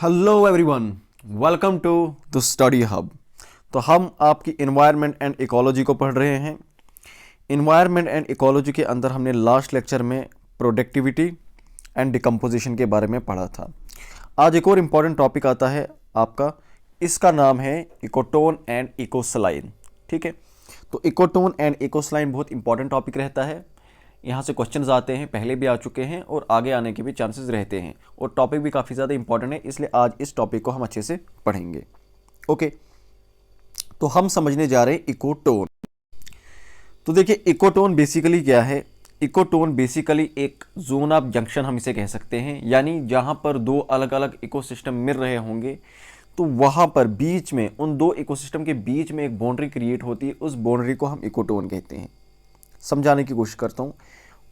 Hello everyone, welcome to the study hub. तो हम आपकी इन्वायरमेंट एंड इकोलॉजी को पढ़ रहे हैं। इन्वायरमेंट एंड इकोलॉजी के अंदर हमने लास्ट लेक्चर में प्रोडक्टिविटी एंड डिकम्पोजिशन के बारे में पढ़ा था। आज एक और इम्पॉर्टेंट टॉपिक आता है आपका, इसका नाम है इकोटोन एंड इकोसलाइन। ठीक है, तो इकोटोन एंड इकोसलाइन बहुत इंपॉर्टेंट टॉपिक रहता है। यहाँ से क्वेश्चंस आते हैं, पहले भी आ चुके हैं और आगे आने के भी चांसेस रहते हैं, और टॉपिक भी काफ़ी ज़्यादा इंपॉर्टेंट है, इसलिए आज इस टॉपिक को हम अच्छे से पढ़ेंगे। ओके, तो हम समझने जा रहे हैं इकोटोन। तो देखिए, इकोटोन बेसिकली क्या है। इकोटोन बेसिकली एक जोन ऑफ जंक्शन हम इसे कह सकते हैं, यानी जहाँ पर दो अलग अलग इकोसिस्टम मिल रहे होंगे तो वहाँ पर बीच में, उन दो इकोसिस्टम के बीच में एक बाउंड्री क्रिएट होती है, उस बाउंड्री को हम इकोटोन कहते हैं। समझाने की कोशिश करता हूँ।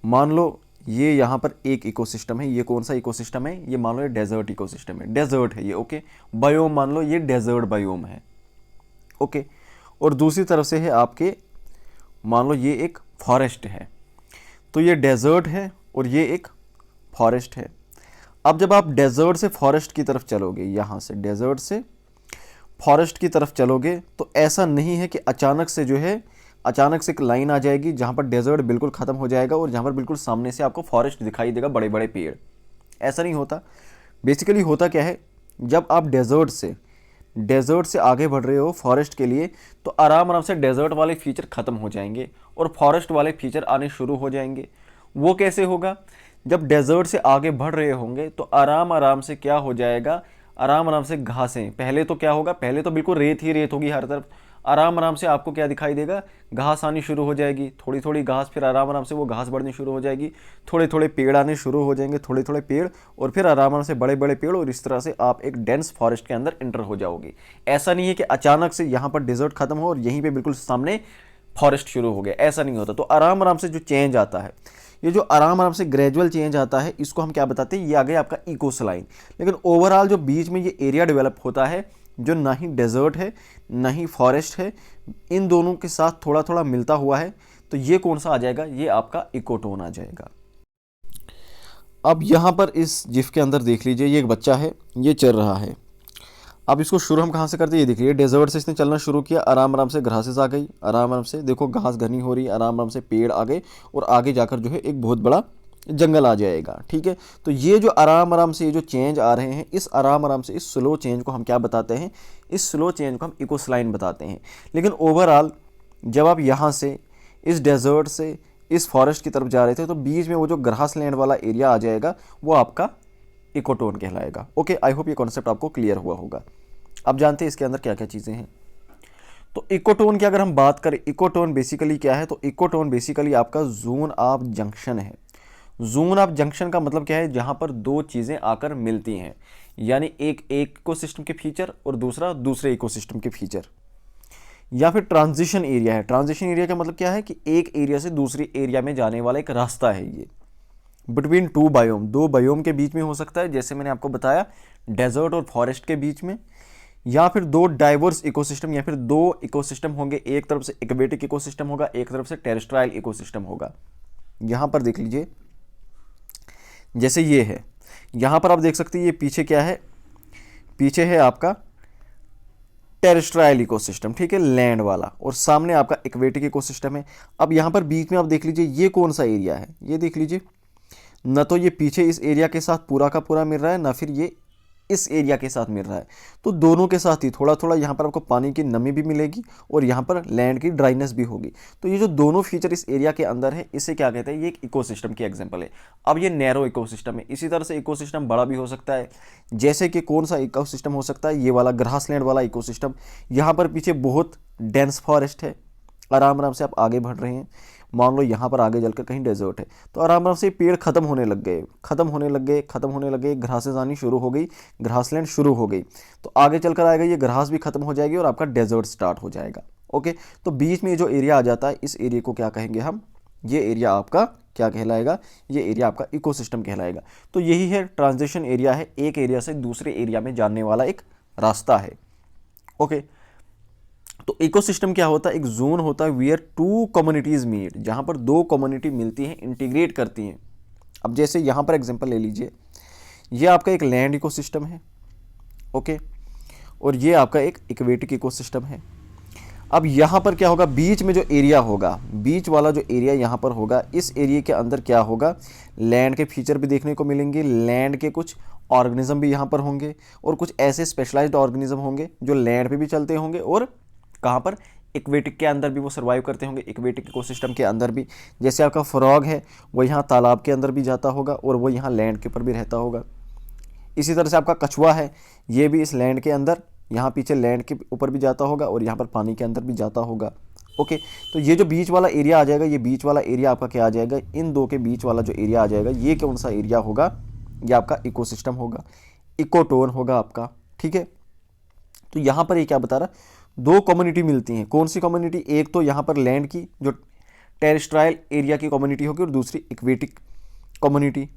मान लो ये यहाँ पर एक इकोसिस्टम है, ये कौन सा इकोसिस्टम है, ये मान लो ये डेजर्ट इकोसिस्टम है, डेजर्ट है ये। ओके, बायोम मान लो ये डेजर्ट बायोम है। ओके, और दूसरी तरफ से है आपके, मान लो ये एक फॉरेस्ट है, तो ये डेजर्ट है और ये एक फॉरेस्ट है। अब जब आप डेजर्ट से फॉरेस्ट की तरफ चलोगे, यहाँ से डेजर्ट से फॉरेस्ट की तरफ चलोगे, तो ऐसा नहीं है कि अचानक से जो है, अचानक से एक लाइन आ जाएगी जहाँ पर डेजर्ट बिल्कुल ख़त्म हो जाएगा और जहाँ पर बिल्कुल सामने से आपको फॉरेस्ट दिखाई देगा, बड़े बड़े पेड़। ऐसा नहीं होता। बेसिकली होता क्या है, जब आप डेजर्ट से आगे बढ़ रहे हो फॉरेस्ट के लिए, तो आराम आराम से डेजर्ट वाले फीचर ख़त्म हो जाएंगे और फॉरेस्ट वाले फीचर आने शुरू हो जाएंगे। वो कैसे होगा, जब डेजर्ट से आगे बढ़ रहे होंगे तो आराम आराम से क्या हो जाएगा, आराम आराम से घासें, पहले तो क्या होगा, पहले तो बिल्कुल रेत ही रेत होगी हर तरफ। आराम आराम से आपको क्या दिखाई देगा, घास आनी शुरू हो जाएगी, थोड़ी थोड़ी घास, फिर आराम आराम से वो घास बढ़नी शुरू हो जाएगी, थोड़े थोड़े पेड़ आने शुरू हो जाएंगे, थोड़े थोड़े पेड़, और फिर आराम आराम से बड़े बड़े पेड़, और इस तरह से आप एक डेंस फॉरेस्ट के अंदर एंटर हो जाओगे। ऐसा नहीं है कि अचानक से यहाँ पर डेजर्ट खत्म हो और यहीं पर बिल्कुल सामने फॉरेस्ट शुरू हो गया, ऐसा नहीं होता। तो आराम आराम से जो चेंज आता है, ये जो आराम आराम से ग्रेजुअल चेंज आता है, इसको हम क्या बताते हैं, ये आ गया आपका इकोसलाइन। लेकिन ओवरऑल जो बीच में ये एरिया डेवलप होता है, जो ना ही डेजर्ट है ना ही फॉरेस्ट है, इन दोनों के साथ थोड़ा थोड़ा मिलता हुआ है, तो ये कौन सा आ जाएगा, ये आपका इकोटोन आ जाएगा। अब यहाँ पर इस जिफ के अंदर देख लीजिए, ये एक बच्चा है, ये चल रहा है। अब इसको शुरू हम कहाँ से करते हैं, ये देख लीजिए, डेजर्ट से इसने चलना शुरू किया, आराम आराम से घासेस आ गई, आराम आराम से देखो घास घनी हो रही है, आराम आराम से पेड़ आ गए, और आगे जाकर जो है एक बहुत बड़ा जंगल आ जाएगा। ठीक है, तो ये जो आराम आराम से ये जो चेंज आ रहे हैं, इस आराम आराम से इस स्लो चेंज को हम क्या बताते हैं, इस स्लो चेंज को हम इकोसलाइन बताते हैं। लेकिन ओवरऑल जब आप यहाँ से इस डेजर्ट से इस फॉरेस्ट की तरफ जा रहे थे, तो बीच में वो जो ग्रास लैंड वाला एरिया आ जाएगा, वो आपका इकोटोन कहलाएगा। ओके, आई होप ये कॉन्सेप्ट आपको क्लियर हुआ होगा। अब जानते हैं इसके अंदर क्या क्या चीज़ें हैं। तो इकोटोन की अगर हम बात करें, इकोटोन बेसिकली क्या है, तो इकोटोन बेसिकली आपका जोन ऑफ जंक्शन है। जोन ऑफ जंक्शन का मतलब क्या है, जहां पर दो चीज़ें आकर मिलती हैं, यानी एक इकोसिस्टम के फीचर और दूसरा दूसरे इकोसिस्टम के फीचर, या फिर ट्रांजिशन एरिया है। ट्रांजिशन एरिया का मतलब क्या है कि एक एरिया से दूसरी एरिया में जाने वाला एक रास्ता है, ये बिटवीन टू बायोम, दो बायोम के बीच में हो सकता है, जैसे मैंने आपको बताया डेजर्ट और फॉरेस्ट के बीच में, या फिर दो डाइवर्स इकोसिस्टम, या फिर दो इकोसिस्टम होंगे, एक तरफ से एक्वेटिक इकोसिस्टम होगा, एक तरफ से टेरेस्ट्राइल इकोसिस्टम होगा। यहां पर देख लीजिए, जैसे ये है, यहां पर आप देख सकते हैं, ये पीछे क्या है, पीछे है आपका टेरेस्ट्राइल इकोसिस्टम, ठीक है, लैंड वाला, और सामने आपका एक्वेटिक इकोसिस्टम है। अब यहां पर बीच में आप देख लीजिए, ये कौन सा एरिया है, ये देख लीजिए, न तो ये पीछे इस एरिया के साथ पूरा का पूरा मिल रहा है, ना फिर ये इस एरिया के साथ मिल रहा है। तो दोनों के साथ ही थोड़ा थोड़ा यहाँ पर आपको पानी की नमी भी मिलेगी और यहाँ पर लैंड की ड्राइनेस भी होगी। तो ये जो दोनों फीचर इस एरिया के अंदर है, इसे क्या कहते हैं, ये एक इकोसिस्टम की एग्जांपल है। अब ये नैरो इकोसिस्टम है, इसी तरह से इकोसिस्टम बड़ा भी हो सकता है, जैसे कि कौन सा इकोसिस्टम हो सकता है, ये वाला ग्रासलैंड वाला इकोसिस्टम। यहाँ पर पीछे बहुत डेंस फॉरेस्ट है, आराम आराम से आप आगे बढ़ रहे हैं, मान लो यहाँ पर आगे चलकर कहीं डेजर्ट है, तो आराम आराम से पेड़ खत्म होने लग गए, खत्म होने लग गए, खत्म होने लगे, घासें आनी शुरू हो गई, ग्रासलैंड शुरू हो गई, तो आगे चलकर आएगा ये ग्रास भी खत्म हो जाएगी और आपका डेजर्ट स्टार्ट हो जाएगा। ओके, तो बीच में जो एरिया आ जाता है, इस एरिया को क्या कहेंगे हम, ये एरिया आपका क्या कहलाएगा, ये एरिया आपका इकोसिस्टम कहलाएगा। तो यही है ट्रांजिशन एरिया, है एक एरिया से दूसरे एरिया में जाने वाला एक रास्ता है। ओके, तो इकोसिस्टम क्या होता है, एक जोन होता है वेयर टू कम्युनिटीज मीट, जहां पर दो कम्युनिटी मिलती हैं, इंटीग्रेट करती हैं। अब जैसे यहां पर एग्जांपल ले लीजिए, ये आपका एक लैंड इकोसिस्टम है, ओके, और ये आपका एक इक्वेटिक इकोसिस्टम है। अब यहाँ पर क्या होगा, बीच में जो एरिया होगा, बीच वाला जो एरिया यहाँ पर होगा, इस एरिया के अंदर क्या होगा, लैंड के फीचर भी देखने को मिलेंगे, लैंड के कुछ ऑर्गेनिज्म भी यहाँ पर होंगे, और कुछ ऐसे स्पेशलाइज्ड ऑर्गेनिज्म होंगे जो लैंड पे भी चलते होंगे और कहाँ पर, इक्वेटिक के अंदर भी वो सर्वाइव करते होंगे, इक्वेटिक इकोसिस्टम के अंदर भी। जैसे आपका फ्रॉग है, वो यहाँ तालाब के अंदर भी जाता होगा और वो यहाँ लैंड के ऊपर भी रहता होगा। इसी तरह से आपका कछुआ है, ये भी इस लैंड के अंदर, यहाँ पीछे लैंड के ऊपर भी जाता होगा और यहाँ पर पानी के अंदर भी जाता होगा। ओके, तो ये जो बीच वाला एरिया आ जाएगा, ये बीच वाला एरिया आपका क्या आ जाएगा, इन दो के बीच वाला जो एरिया आ जाएगा, ये कौन सा एरिया होगा, ये आपका इकोसिस्टम होगा, इकोटोन होगा आपका। ठीक है, तो यहाँ पर ये क्या बता रहा, दो कम्युनिटी मिलती हैं। कौन सी कम्युनिटी, एक तो यहाँ पर लैंड की जो टेरेस्ट्राइल एरिया की कम्युनिटी होगी और दूसरी इक्वेटिक कम्युनिटी।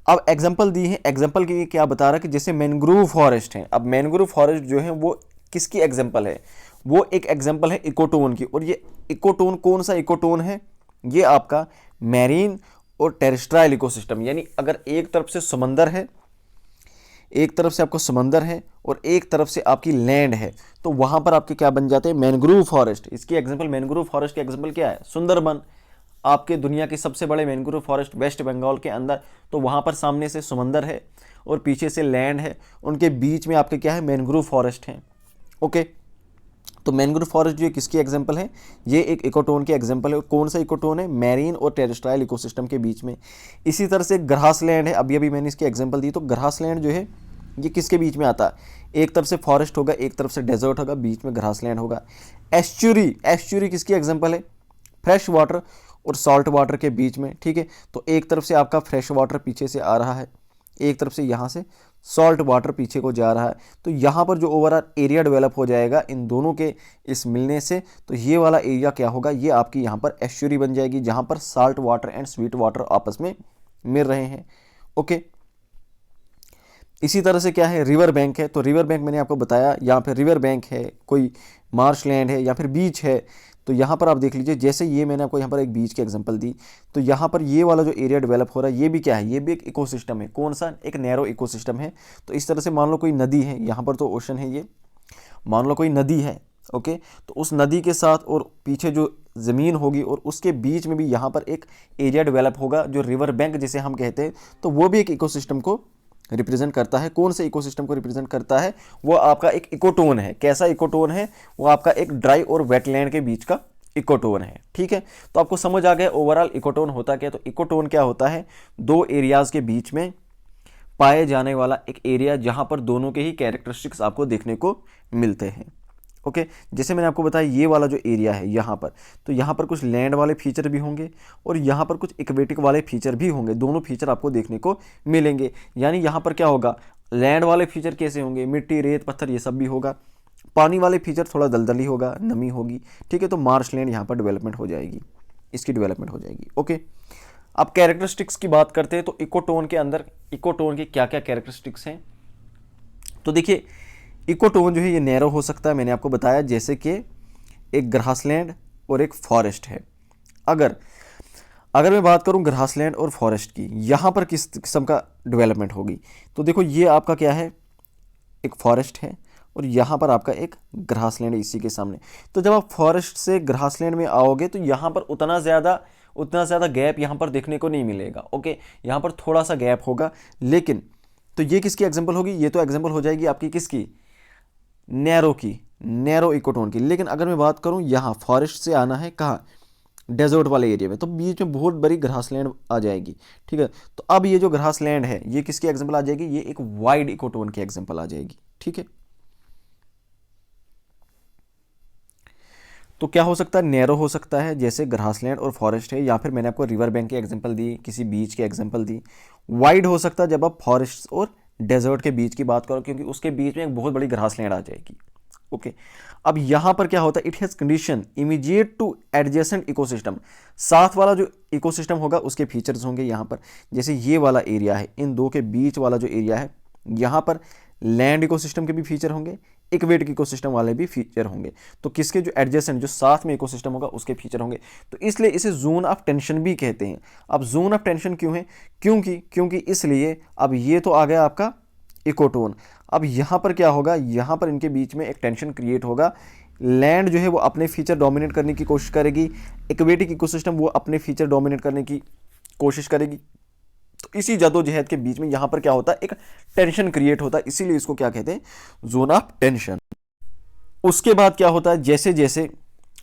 अब एग्जांपल दी है, एग्जांपल के क्या बता रहा है कि जैसे मैंग्रोव फॉरेस्ट है। अब मैंग्रोव फॉरेस्ट जो है वो किसकी एग्जांपल है, वो एक एग्जांपल है इकोटोन की। और ये इकोटोन कौन सा इकोटोन है, ये आपका मैरीन और टेरेस्ट्राइल इकोसिस्टम। यानी अगर एक तरफ से समंदर है, एक तरफ से आपको समंदर है और एक तरफ से आपकी लैंड है, तो वहां पर आपके क्या बन जाते हैं, मैंग्रोव फॉरेस्ट। इसकी एग्जांपल, मैंग्रोव फॉरेस्ट की एग्जांपल क्या है, सुंदरबन, आपके दुनिया के सबसे बड़े मैंग्रोव फॉरेस्ट वेस्ट बंगाल के अंदर। तो वहाँ पर सामने से समंदर है और पीछे से लैंड है, उनके बीच में आपके क्या है, मैंग्रोव फॉरेस्ट है। ओके, तो मैंग्रोव फॉरेस्ट जो किसकी एग्जांपल है, ये एक इकोटोन की एग्जांपल है। और कौन सा इकोटोन है, मैरीन और टेरेस्ट्राइल इकोसिस्टम के बीच में। इसी तरह से ग्रास लैंड है, अभी अभी मैंने इसकी एग्जांपल दी। तो ग्रास लैंड जो है ये किसके बीच में आता है, एक तरफ से फॉरेस्ट होगा, एक तरफ से डेजर्ट होगा, बीच में ग्रास लैंड होगा। एस्चुरी, एस्चुरी किसकी एग्जांपल है, फ्रेश वाटर और सॉल्ट वाटर के बीच में। ठीक है, तो एक तरफ से आपका फ्रेश वाटर पीछे से आ रहा है, एक तरफ से यहाँ से सॉल्ट वाटर पीछे को जा रहा है। तो यहाँ पर जो ओवरऑल एरिया डेवलप हो जाएगा इन दोनों के इस मिलने से, तो ये वाला एरिया क्या होगा, ये आपकी यहाँ पर एस्चुरी बन जाएगी, जहाँ पर salt water and sweet water आपस में मिल रहे हैं। ओके, इसी तरह से क्या है, रिवर बैंक है। तो रिवर बैंक मैंने आपको बताया, यहाँ पे रिवर बैंक है, कोई मार्श लैंड है या फिर बीच है। तो यहाँ पर आप देख लीजिए, जैसे ये मैंने आपको यहाँ पर एक बीच की एग्जांपल दी, तो यहाँ पर ये वाला जो एरिया डेवलप हो रहा है, ये भी क्या है, ये भी एक इकोसिस्टम है। कौन सा, एक नैरो इकोसिस्टम है। तो इस तरह से मान लो कोई नदी है, यहाँ पर तो ओशन है, ये मान लो कोई नदी है। ओके, तो उस नदी के साथ और पीछे जो ज़मीन होगी और उसके बीच में भी यहाँ पर एक एरिया डेवलप होगा जो रिवर बैंक जिसे हम कहते हैं। तो वो भी एक इकोसिस्टम को रिप्रेजेंट करता है। कौन से इकोसिस्टम को रिप्रेजेंट करता है, वो आपका एक इकोटोन है। कैसा इकोटोन है, वो आपका एक ड्राई और वेटलैंड के बीच का इकोटोन है। ठीक है, तो आपको समझ आ गया ओवरऑल इकोटोन होता क्या। तो इकोटोन क्या होता है, दो एरियाज के बीच में पाए जाने वाला एक एरिया जहां पर दोनों के ही कैरेक्टरिस्टिक्स आपको देखने को मिलते हैं। ओके, जैसे मैंने आपको बताया ये वाला जो एरिया है यहाँ पर, तो यहाँ पर कुछ लैंड वाले फीचर भी होंगे और यहाँ पर कुछ इक्वेटिक वाले फीचर भी होंगे। दोनों फीचर आपको देखने को मिलेंगे। यानी यहाँ पर क्या होगा, लैंड वाले फीचर कैसे होंगे, मिट्टी, रेत, पत्थर, ये सब भी होगा। पानी वाले फीचर थोड़ा दलदली होगा, नमी होगी। ठीक है, तो मार्श लैंड यहाँ पर डेवलपमेंट हो जाएगी, इसकी डेवलपमेंट हो जाएगी। ओके, अब कैरेक्टरिस्टिक्स की बात करते हैं। तो इकोटोन के अंदर इकोटोन के क्या क्या कैरेक्टरिस्टिक्स हैं, तो देखिए इकोटोन जो है ये नैरो हो सकता है, मैंने आपको बताया, जैसे कि एक ग्रासलैंड और एक फॉरेस्ट है। अगर मैं बात करूं ग्रासलैंड और फॉरेस्ट की, यहाँ पर किस किस्म का डेवलपमेंट होगी, तो देखो ये आपका क्या है, एक फॉरेस्ट है और यहाँ पर आपका एक ग्रासलैंड है इसी के सामने। तो जब आप फॉरेस्ट से ग्रासलैंड में आओगे तो यहाँ पर उतना ज़्यादा गैप यहाँ पर देखने को नहीं मिलेगा। ओके, यहाँ पर थोड़ा सा गैप होगा, लेकिन तो ये किसकी एग्जांपल होगी, ये तो एग्जांपल हो जाएगी आपकी किसकी, नैरो की, नैरो इकोटोन की। लेकिन अगर मैं बात करूं यहाँ फॉरेस्ट से आना है कहाँ, डेजर्ट वाले एरिया में, तो बीच में बहुत बड़ी ग्रासलैंड आ जाएगी। ठीक है, तो अब ये जो ग्रासलैंड है ये किसकी एग्जांपल आ जाएगी, ये एक वाइड इकोटोन की एग्जांपल आ जाएगी। ठीक है, तो क्या हो सकता है, नैरो हो सकता है जैसे ग्रासलैंड और फॉरेस्ट है, या फिर मैंने आपको रिवर बैंक की एग्जांपल दी, किसी बीच की एग्जांपल दी। वाइड हो सकता है जब आप फॉरेस्ट और डेजर्ट के बीच की बात करो, क्योंकि उसके बीच में एक बहुत बड़ी ग्रासलैंड आ जाएगी। ओके, अब यहाँ पर क्या होता है, it has condition immediate two adjacent ecosystem. साथ वाला जो इकोसिस्टम होगा उसके फीचर्स होंगे यहाँ पर, जैसे ये वाला एरिया है, इन दो के बीच वाला जो एरिया है, यहाँ पर लैंड इकोसिस्टम के भी फीचर होंगे, इक्वेटिक इकोसिस्टम वाले भी फीचर होंगे। तो किसके जो एडजेसेंट, जो साथ में इकोसिस्टम होगा उसके फीचर होंगे। तो इसलिए इसे जोन ऑफ टेंशन भी कहते हैं। अब जोन ऑफ टेंशन क्यों है, क्योंकि इसलिए अब ये तो आ गया आपका इकोटोन। अब यहाँ पर क्या होगा, यहाँ पर इनके बीच में एक टेंशन क्रिएट होगा। लैंड जो है वो अपने फीचर डोमिनेट करने की कोशिश करेगी, एक्वेटिक इकोसिस्टम वो अपने फीचर डोमिनेट करने की कोशिश करेगी। तो इसी जद्दोजहद के बीच में यहाँ पर क्या होता है, एक टेंशन क्रिएट होता है, इसीलिए इसको क्या कहते हैं, जोन ऑफ टेंशन। उसके बाद क्या होता है, जैसे जैसे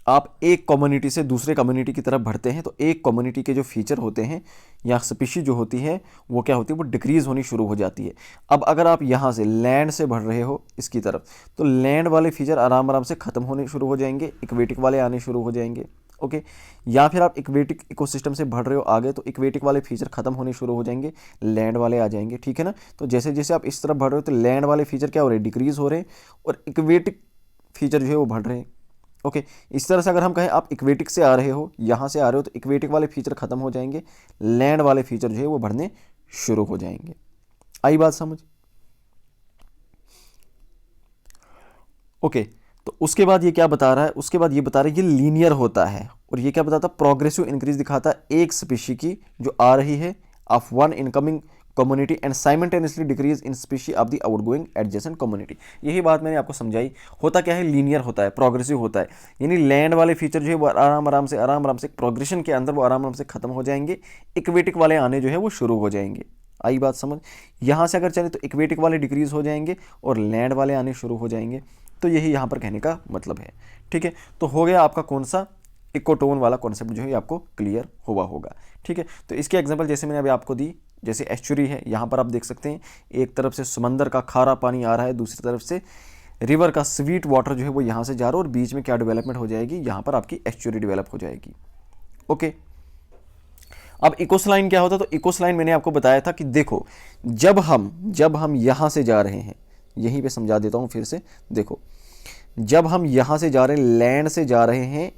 आप एक कम्युनिटी से दूसरे कम्युनिटी की तरफ बढ़ते हैं तो एक कम्युनिटी के जो फीचर होते हैं या स्पीशीज जो होती है वो क्या होती है, वो डिक्रीज होनी शुरू हो जाती है। अब अगर आप यहाँ से लैंड से बढ़ रहे हो इसकी तरफ, तो लैंड वाले फीचर आराम आराम से ख़त्म होने शुरू हो जाएंगे, इक्वेटिक वाले आने शुरू हो जाएंगे। ओके, या फिर आप इक्वेटिक इकोसिस्टम से बढ़ रहे हो आगे, तो इक्वेटिक वाले फीचर खत्म होने शुरू हो जाएंगे, लैंड वाले आ जाएंगे। ठीक है ना। तो जैसे जैसे आप इस तरफ बढ़ रहे हो तो लैंड वाले फीचर क्या हो रहे हैं, डिक्रीज हो रहे हैं, और इक्वेटिक फीचर जो है वो बढ़ रहे हैं। ओके, इस तरह से अगर हम कहें आप इक्वेटिक से आ रहे हो, यहाँ से आ रहे हो, तो इक्वेटिक वाले फीचर खत्म हो जाएंगे, लैंड वाले फीचर जो है वो बढ़ने शुरू हो जाएंगे। आई बात समझ। ओके, तो उसके बाद ये क्या बता रहा है, उसके बाद ये बता रहा है ये लीनियर होता है, और ये क्या बताता है, प्रोग्रेसिव इंक्रीज दिखाता है एक स्पीशी की जो आ रही है of one incoming community and simultaneously decrease in species of the outgoing adjacent community. यही बात मैंने आपको समझाई। होता क्या है, लीनियर होता है, प्रोग्रेसिव होता है, यानी लैंड वाले फीचर जो है वो आराम आराम से प्रोग्रेशन के अंदर वो आराम आराम से खत्म हो जाएंगे, इक्वेटिक वाले आने जो है वो शुरू हो जाएंगे। आई बात समझ। यहाँ से अगर चले तो इक्वेटिक वाले डिक्रीज हो जाएंगे और लैंड वाले आने शुरू हो जाएंगे। तो यही यहाँ पर कहने का मतलब है। ठीक है, तो हो गया आपका कौन सा, इकोटोन वाला कॉन्सेप्ट जो है आपको क्लियर हुआ होगा। ठीक है, तो इसके एग्जांपल जैसे मैंने अभी आपको दी, जैसे एस्चुरी है, यहाँ पर आप देख सकते हैं एक तरफ से समंदर का खारा पानी आ रहा है, दूसरी तरफ से रिवर का स्वीट वाटर जो है वो यहाँ से जा रहा है, और बीच में क्या डेवलपमेंट हो जाएगी, यहाँ पर आपकी एस्चुरी डेवलप हो जाएगी। ओके, अब इकोसलाइन क्या होता है, तो इकोसलाइन मैंने आपको बताया था कि देखो जब हम यहाँ से जा रहे हैं, यहीं पे समझा देता हूँ फिर से, देखो जब हम यहाँ से जा रहे हैं, लैंड से जा रहे हैं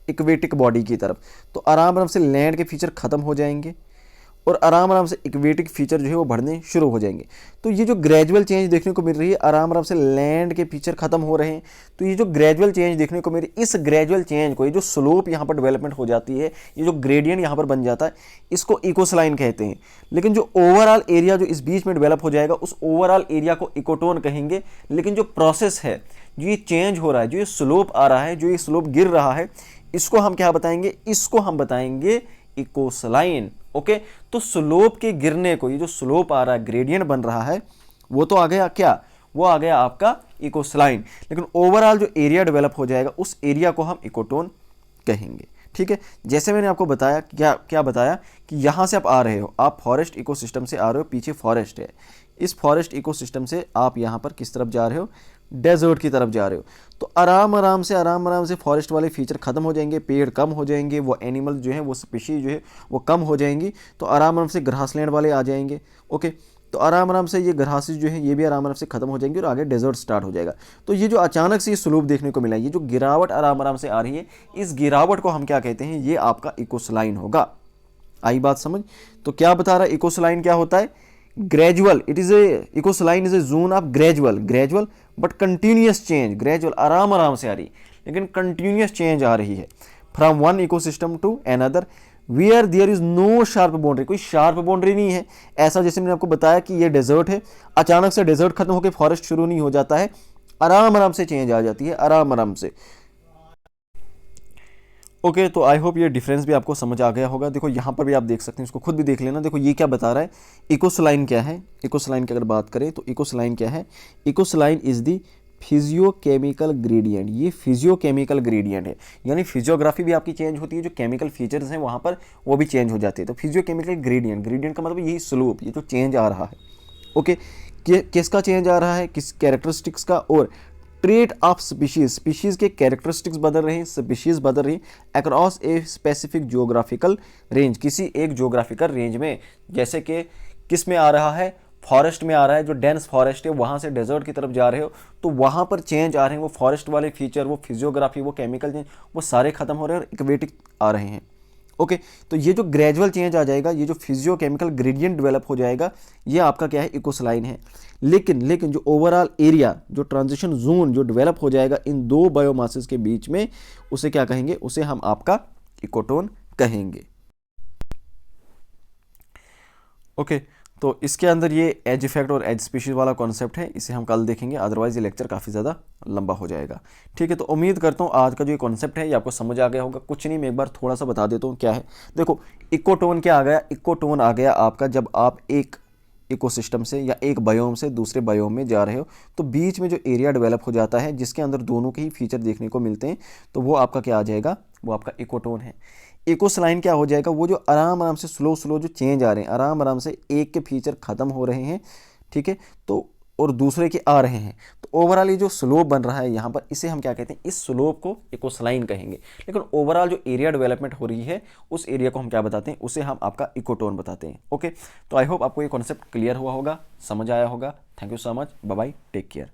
इक्वेटिक बॉडी की तरफ, तो आराम आराम से लैंड के फीचर खत्म हो जाएंगे और आराम आराम से इक्वेटिक फीचर जो है वो बढ़ने शुरू हो जाएंगे। तो ये जो ग्रेजुअल चेंज देखने को मिल रही है, आराम आराम से लैंड के फीचर खत्म हो रहे हैं, तो ये जो ग्रेजुअल चेंज देखने को मिल रही है, इस ग्रेजुअल चेंज को, ये जो स्लोप यहाँ पर डेवलपमेंट हो जाती है, ये जो ग्रेडियंट यहाँ पर बन जाता है, इसको इकोसलाइन कहते हैं। लेकिन जो ओवरऑल एरिया जो इस बीच में डेवलप हो जाएगा, उस ओवरऑल एरिया को इकोटोन कहेंगे। लेकिन जो प्रोसेस है, जो ये चेंज हो रहा है, जो ये स्लोप आ रहा है, जो ये स्लोप गिर रहा है, इसको हम क्या बताएंगे, इसको हम बताएंगे इकोसलाइन। ओके, तो स्लोप के गिरने को, ये जो स्लोप आ रहा है, ग्रेडियंट बन रहा है, वो तो आ गया क्या, वो आ गया आपका इकोसलाइन। लेकिन ओवरऑल जो एरिया डेवलप हो जाएगा, उस एरिया को हम इकोटोन कहेंगे। ठीक है, जैसे मैंने आपको बताया, क्या बताया कि यहाँ से आप आ रहे हो, आप फॉरेस्ट इकोसिस्टम से आ रहे हो, पीछे फॉरेस्ट है, इस फॉरेस्ट इकोसिस्टम से आप यहाँ पर किस तरफ जा रहे हो, डेजर्ट की तरफ जा रहे हो। तो आराम आराम से फॉरेस्ट वाले फीचर खत्म हो जाएंगे, पेड़ कम हो जाएंगे, वो एनिमल जो है, वो स्पीशीज जो है वो कम हो जाएंगी, तो आराम आराम से ग्रासलैंड वाले आ जाएंगे। ओके, तो आराम आराम से ये ग्रासेस जो है ये भी आराम आराम से खत्म हो जाएंगे और आगे डेजर्ट स्टार्ट हो जाएगा। तो ये जो अचानक से ये स्लोप देखने को मिला, ये जो गिरावट आराम आराम से आ रही है, इस गिरावट को हम क्या कहते हैं, ये आपका इकोसलाइन होगा। आई बात समझ। तो क्या बता रहा है, इकोसलाइन क्या होता है, gradual, it is a, ecocline is a zone of gradual but continuous change, gradual आराम आराम से आ रही, लेकिन कंटिन्यूअस चेंज आ रही है from one ecosystem to another where there is no sharp boundary, कोई शार्प बाउंड्री नहीं है। ऐसा जैसे मैंने आपको बताया कि ये डेजर्ट है, अचानक से डेजर्ट खत्म होकर फॉरेस्ट शुरू नहीं हो जाता है, आराम आराम से चेंज आ जाती है, आराम आराम से। ओके, तो आई होप ये डिफरेंस भी आपको समझ आ गया होगा। देखो यहाँ पर भी आप देख सकते हैं, इसको खुद भी देख लेना। देखो ये क्या बता रहा है, इकोसलाइन क्या है, इकोसलाइन की अगर बात करें तो इकोसलाइन क्या है, इकोसलाइन इज द फिजियोकेमिकल ग्रेडियंट। ये फिजियोकेमिकल ग्रेडियंट है, यानी फिजियोग्राफी भी आपकी चेंज होती है, जो केमिकल फीचर्स हैं वहाँ पर वो भी चेंज हो जाते हैं। तो फिजियोकेमिकल ग्रेडियंट, ग्रेडियंट का मतलब यही स्लोप, ये जो चेंज आ रहा है। ओके, किसका चेंज आ रहा है, किस कैरेक्टरिस्टिक्स का, और ट्रेट ऑफ स्पीशीज के कैरेक्टरिस्टिक्स बदल रहे हैं, स्पीशीज बदल रही across a specific geographical range, किसी एक जियोग्राफिकल रेंज में। जैसे कि किस में आ रहा है, फॉरेस्ट में आ रहा है, जो डेंस फॉरेस्ट है, वहाँ से डेजर्ट की तरफ जा रहे हो तो वहाँ पर चेंज आ रहे हैं, वो फॉरेस्ट वाले फीचर, वो फिजियोग्राफी, वो केमिकल चेंज, वो सारे खत्म हो रहे हैं और इक्वेटिक आ रहे हैं। ओके, तो ये जो ग्रेजुअल चेंज आ जाएगा, ये जो फिजियोकेमिकल ग्रेडियंट डेवलप हो जाएगा, ये आपका क्या है, इकोसलाइन है। लेकिन जो ओवरऑल एरिया, जो ट्रांजिशन जोन जो डेवलप हो जाएगा इन दो बायोमासेस के बीच में, उसे क्या कहेंगे, उसे हम आपका इकोटोन कहेंगे। ओके, तो इसके अंदर ये एज इफेक्ट और एज स्पीशीज वाला कॉन्सेप्ट है, इसे हम कल देखेंगे, अदरवाइज ये लेक्चर काफ़ी ज़्यादा लंबा हो जाएगा। ठीक है, तो उम्मीद करता हूँ आज का जो ये कॉन्सेप्ट है ये आपको समझ आ गया होगा। कुछ नहीं, मैं एक बार थोड़ा सा बता देता हूँ क्या है। देखो, इकोटोन क्या आ गया, इकोटोन आ गया आपका जब आप एक इकोसिस्टम से या एक बायोम से दूसरे बायोम में जा रहे हो तो बीच में जो एरिया डेवलप हो जाता है जिसके अंदर दोनों के ही फीचर देखने को मिलते हैं, तो वो आपका क्या आ जाएगा, वो आपका इकोटोन है। इकोसलाइन क्या हो जाएगा, वो जो आराम आराम से स्लो स्लो जो चेंज आ रहे हैं, आराम आराम से एक के फीचर खत्म हो रहे हैं, ठीक है, तो और दूसरे के आ रहे हैं, तो ओवरऑल ये जो स्लोप बन रहा है यहाँ पर, इसे हम क्या कहते हैं, इस स्लोप को इकोसलाइन कहेंगे। लेकिन ओवरऑल जो एरिया डेवलपमेंट हो रही है उस एरिया को हम क्या बताते हैं, उसे हम आपका इकोटोन बताते हैं। ओके, तो आई होप आपको ये कॉन्सेप्ट क्लियर हुआ होगा, समझ आया होगा। Thank you so much, bye bye, take care.